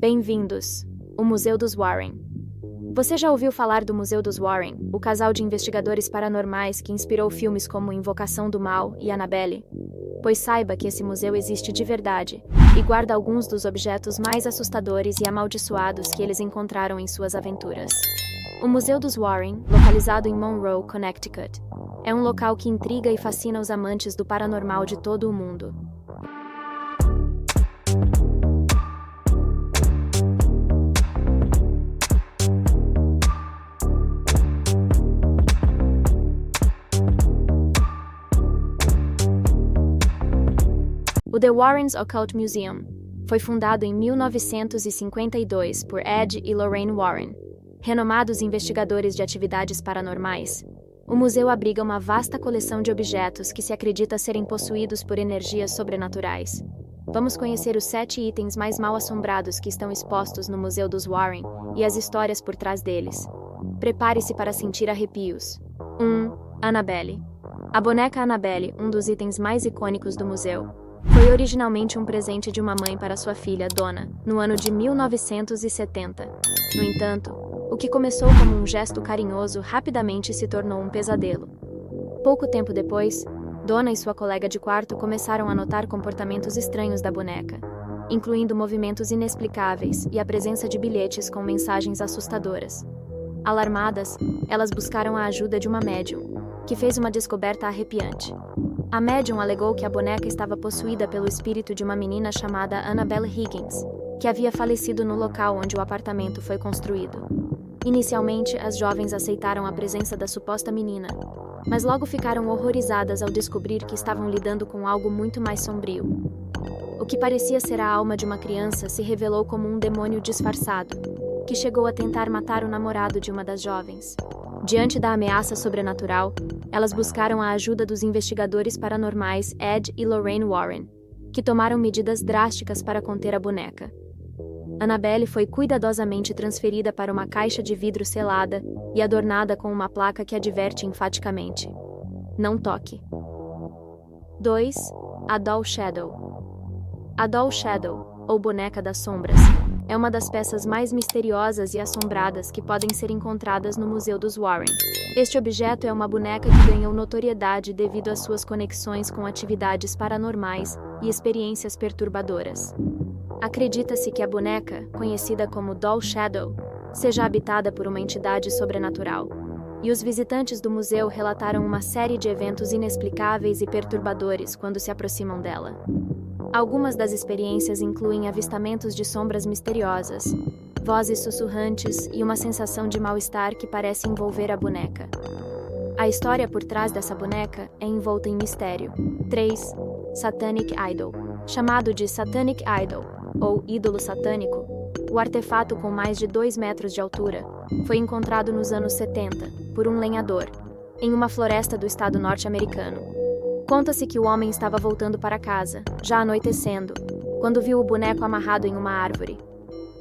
Bem-vindos! O Museu dos Warren. Você já ouviu falar do Museu dos Warren, o casal de investigadores paranormais que inspirou filmes como Invocação do Mal e Annabelle? Pois saiba que esse museu existe de verdade e guarda alguns dos objetos mais assustadores e amaldiçoados que eles encontraram em suas aventuras. O Museu dos Warren, localizado em Monroe, Connecticut, é um local que intriga e fascina os amantes do paranormal de todo o mundo. O The Warrens Occult Museum foi fundado em 1952 por Ed e Lorraine Warren, renomados investigadores de atividades paranormais. O museu abriga uma vasta coleção de objetos que se acredita serem possuídos por energias sobrenaturais. Vamos conhecer os 7 itens mais mal-assombrados que estão expostos no Museu dos Warren e as histórias por trás deles. Prepare-se para sentir arrepios. 1. Annabelle. A boneca Annabelle, um dos itens mais icônicos do museu, foi originalmente um presente de uma mãe para sua filha, Donna, no ano de 1970. No entanto, o que começou como um gesto carinhoso rapidamente se tornou um pesadelo. Pouco tempo depois, Donna e sua colega de quarto começaram a notar comportamentos estranhos da boneca, incluindo movimentos inexplicáveis e a presença de bilhetes com mensagens assustadoras. Alarmadas, elas buscaram a ajuda de uma médium, que fez uma descoberta arrepiante. A médium alegou que a boneca estava possuída pelo espírito de uma menina chamada Annabelle Higgins, que havia falecido no local onde o apartamento foi construído. Inicialmente, as jovens aceitaram a presença da suposta menina, mas logo ficaram horrorizadas ao descobrir que estavam lidando com algo muito mais sombrio. O que parecia ser a alma de uma criança se revelou como um demônio disfarçado, que chegou a tentar matar o namorado de uma das jovens. Diante da ameaça sobrenatural, elas buscaram a ajuda dos investigadores paranormais Ed e Lorraine Warren, que tomaram medidas drásticas para conter a boneca. Annabelle foi cuidadosamente transferida para uma caixa de vidro selada e adornada com uma placa que adverte enfaticamente: não toque. 2. A Doll Shadow. A Doll Shadow, ou Boneca das Sombras, é uma das peças mais misteriosas e assombradas que podem ser encontradas no Museu dos Warren. Este objeto é uma boneca que ganhou notoriedade devido às suas conexões com atividades paranormais e experiências perturbadoras. Acredita-se que a boneca, conhecida como Doll Shadow, seja habitada por uma entidade sobrenatural, e os visitantes do museu relataram uma série de eventos inexplicáveis e perturbadores quando se aproximam dela. Algumas das experiências incluem avistamentos de sombras misteriosas, vozes sussurrantes e uma sensação de mal-estar que parece envolver a boneca. A história por trás dessa boneca é envolta em mistério. 3. Satanic Idol. Chamado de Satanic Idol, ou ídolo satânico, o artefato com mais de 2 metros de altura foi encontrado nos anos 70 por um lenhador, em uma floresta do estado norte-americano. Conta-se que o homem estava voltando para casa, já anoitecendo, quando viu o boneco amarrado em uma árvore.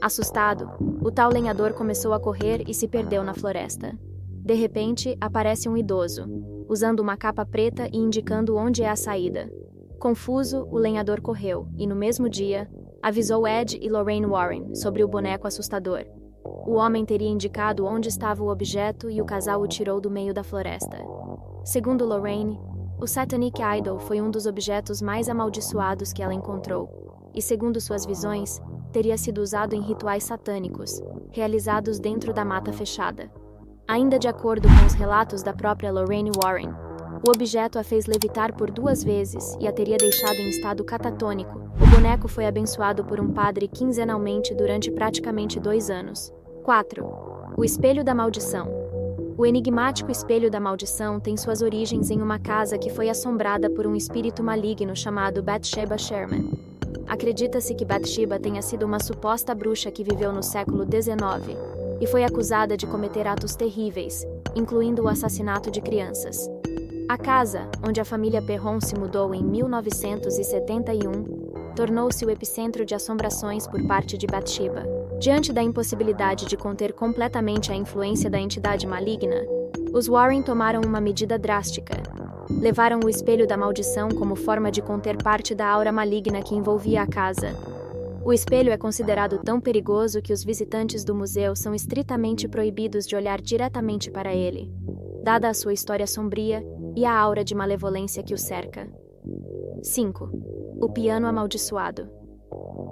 Assustado, o tal lenhador começou a correr e se perdeu na floresta. De repente, aparece um idoso, usando uma capa preta e indicando onde é a saída. Confuso, o lenhador correu e, no mesmo dia, avisou Ed e Lorraine Warren sobre o boneco assustador. O homem teria indicado onde estava o objeto e o casal o tirou do meio da floresta. Segundo Lorraine, o Satanic Idol foi um dos objetos mais amaldiçoados que ela encontrou, e segundo suas visões, teria sido usado em rituais satânicos, realizados dentro da mata fechada. Ainda de acordo com os relatos da própria Lorraine Warren, o objeto a fez levitar por 2 vezes e a teria deixado em estado catatônico. O boneco foi abençoado por um padre quinzenalmente durante praticamente 2 anos. 4. O Espelho da Maldição. O enigmático Espelho da Maldição tem suas origens em uma casa que foi assombrada por um espírito maligno chamado Bathsheba Sherman. Acredita-se que Bathsheba tenha sido uma suposta bruxa que viveu no século XIX e foi acusada de cometer atos terríveis, incluindo o assassinato de crianças. A casa, onde a família Perron se mudou em 1971, tornou-se o epicentro de assombrações por parte de Bathsheba. Diante da impossibilidade de conter completamente a influência da entidade maligna, os Warren tomaram uma medida drástica. Levaram o espelho da maldição como forma de conter parte da aura maligna que envolvia a casa. O espelho é considerado tão perigoso que os visitantes do museu são estritamente proibidos de olhar diretamente para ele, dada a sua história sombria e a aura de malevolência que o cerca. 5. O piano amaldiçoado.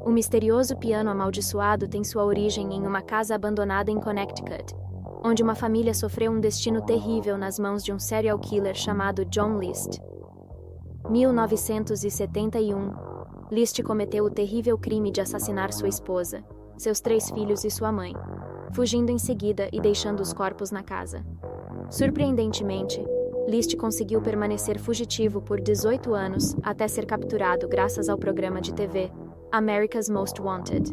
O misterioso piano amaldiçoado tem sua origem em uma casa abandonada em Connecticut, onde uma família sofreu um destino terrível nas mãos de um serial killer chamado John List. 1971, List cometeu o terrível crime de assassinar sua esposa, seus 3 filhos e sua mãe, fugindo em seguida e deixando os corpos na casa. Surpreendentemente, List conseguiu permanecer fugitivo por 18 anos até ser capturado graças ao programa de TV America's Most Wanted.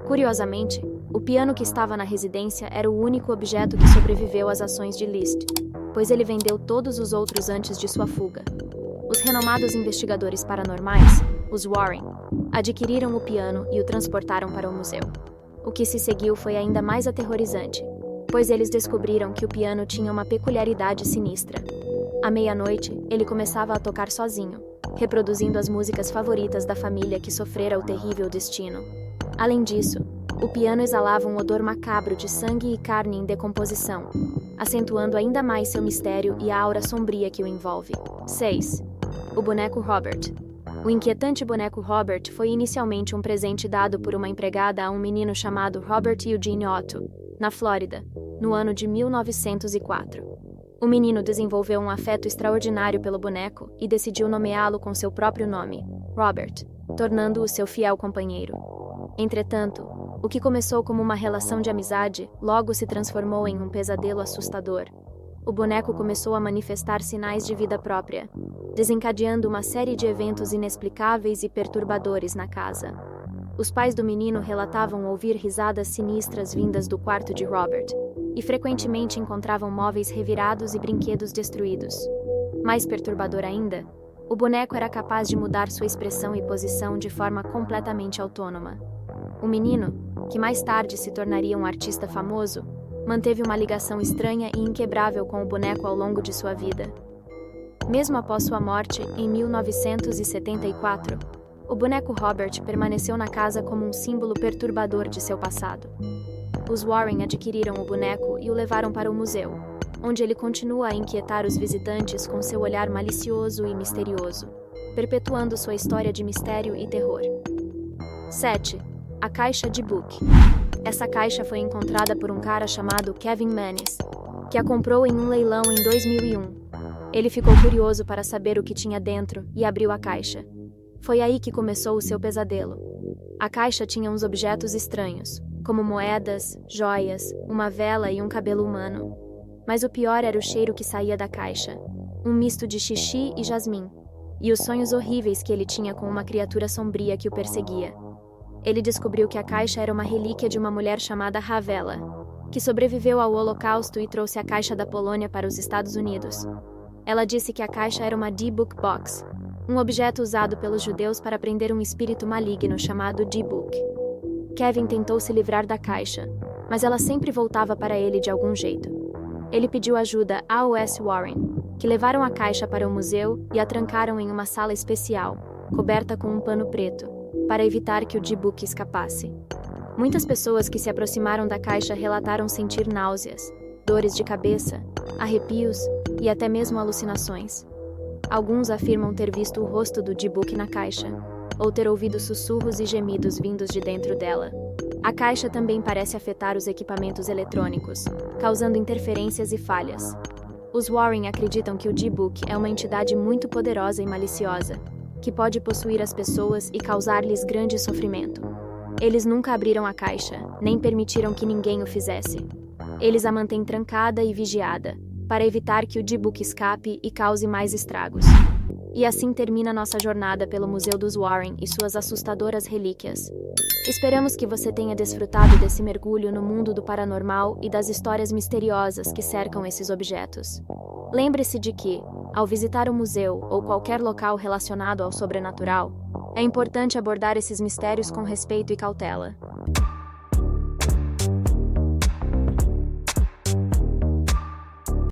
Curiosamente, o piano que estava na residência era o único objeto que sobreviveu às ações de List, pois ele vendeu todos os outros antes de sua fuga. Os renomados investigadores paranormais, os Warren, adquiriram o piano e o transportaram para o museu. O que se seguiu foi ainda mais aterrorizante, pois eles descobriram que o piano tinha uma peculiaridade sinistra. À meia-noite, ele começava a tocar sozinho, reproduzindo as músicas favoritas da família que sofrera o terrível destino. Além disso, o piano exalava um odor macabro de sangue e carne em decomposição, acentuando ainda mais seu mistério e a aura sombria que o envolve. 6. O boneco Robert. O inquietante boneco Robert foi inicialmente um presente dado por uma empregada a um menino chamado Robert Eugene Otto, na Flórida, no ano de 1904. O menino desenvolveu um afeto extraordinário pelo boneco e decidiu nomeá-lo com seu próprio nome, Robert, tornando-o seu fiel companheiro. Entretanto, o que começou como uma relação de amizade logo se transformou em um pesadelo assustador. O boneco começou a manifestar sinais de vida própria, desencadeando uma série de eventos inexplicáveis e perturbadores na casa. Os pais do menino relatavam ouvir risadas sinistras vindas do quarto de Robert, e frequentemente encontravam móveis revirados e brinquedos destruídos. Mais perturbador ainda, o boneco era capaz de mudar sua expressão e posição de forma completamente autônoma. O menino, que mais tarde se tornaria um artista famoso, manteve uma ligação estranha e inquebrável com o boneco ao longo de sua vida. Mesmo após sua morte, em 1974, o boneco Robert permaneceu na casa como um símbolo perturbador de seu passado. Os Warren adquiriram o boneco e o levaram para o museu, onde ele continua a inquietar os visitantes com seu olhar malicioso e misterioso, perpetuando sua história de mistério e terror. 7. A caixa de Book. Essa caixa foi encontrada por um cara chamado Kevin Manis, que a comprou em um leilão em 2001. Ele ficou curioso para saber o que tinha dentro e abriu a caixa. Foi aí que começou o seu pesadelo. A caixa tinha uns objetos estranhos, como moedas, joias, uma vela e um cabelo humano. Mas o pior era o cheiro que saía da caixa, um misto de xixi e jasmim, e os sonhos horríveis que ele tinha com uma criatura sombria que o perseguia. Ele descobriu que a caixa era uma relíquia de uma mulher chamada Ravela, que sobreviveu ao Holocausto e trouxe a caixa da Polônia para os Estados Unidos. Ela disse que a caixa era uma D-Book Box, um objeto usado pelos judeus para prender um espírito maligno chamado D-Book. Kevin tentou se livrar da caixa, mas ela sempre voltava para ele de algum jeito. Ele pediu ajuda aos Warren, que levaram a caixa para o museu e a trancaram em uma sala especial, coberta com um pano preto, para evitar que o D-Book escapasse. Muitas pessoas que se aproximaram da caixa relataram sentir náuseas, dores de cabeça, arrepios e até mesmo alucinações. Alguns afirmam ter visto o rosto do D-Book na caixa, ou ter ouvido sussurros e gemidos vindos de dentro dela. A caixa também parece afetar os equipamentos eletrônicos, causando interferências e falhas. Os Warren acreditam que o D-Book é uma entidade muito poderosa e maliciosa, que pode possuir as pessoas e causar-lhes grande sofrimento. Eles nunca abriram a caixa, nem permitiram que ninguém o fizesse. Eles a mantêm trancada e vigiada, para evitar que o D-Book escape e cause mais estragos. E assim termina nossa jornada pelo Museu dos Warren e suas assustadoras relíquias. Esperamos que você tenha desfrutado desse mergulho no mundo do paranormal e das histórias misteriosas que cercam esses objetos. Lembre-se de que, ao visitar o museu ou qualquer local relacionado ao sobrenatural, é importante abordar esses mistérios com respeito e cautela.